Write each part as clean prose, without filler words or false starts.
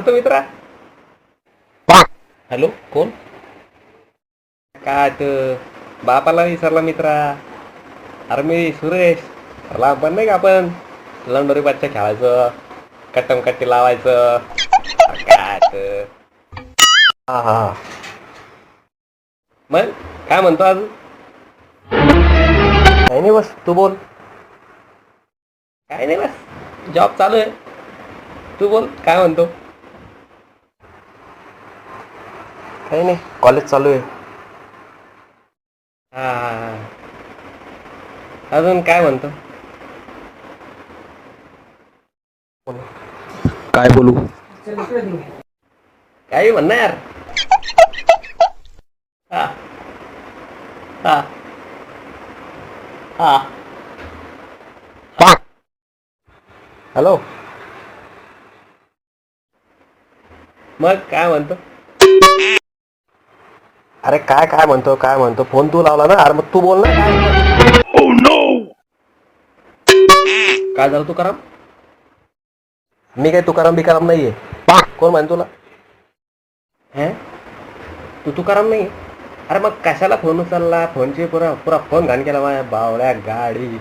म्हणतो मित्रा? हॅलो, कोण? काय तर बापाला विसरला मित्रा. अरे मी सुरेश. लहानपण नाही का आपण लंडोरी बच्चा खेळायचं, कट्टम कट्टी लावायचं. काय तर हा हा हा. मग काय म्हणतो अजून? काही नाही, बस तू बोल. काही नाही, बस जॉब चालू आहे. तू बोल काय म्हणतो? काही नाही, कॉलेज चालू आहे. हा हा हा. अजून काय म्हणतो? काय बोलू? काही म्हण ना यार. हा हा हा. हॅलो, मग काय म्हणतो? अरे काय काय म्हणतो काय म्हणतो, फोन तू लावला ना. अरे मग तू बोल ना. काय झालं तुकाराम? मी काय तुकाराम बिकाराम नाहीये. कोण म्हण तुला? हे तू तुकाराम नाही? अरे मग कशाला फोन उचलला? फोनची पुरा पुरा फोन घाण केला माझ्या बावळ्या गाडी.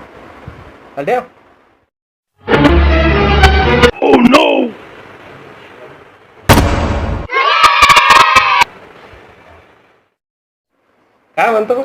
ठेव. काय म्हणतो?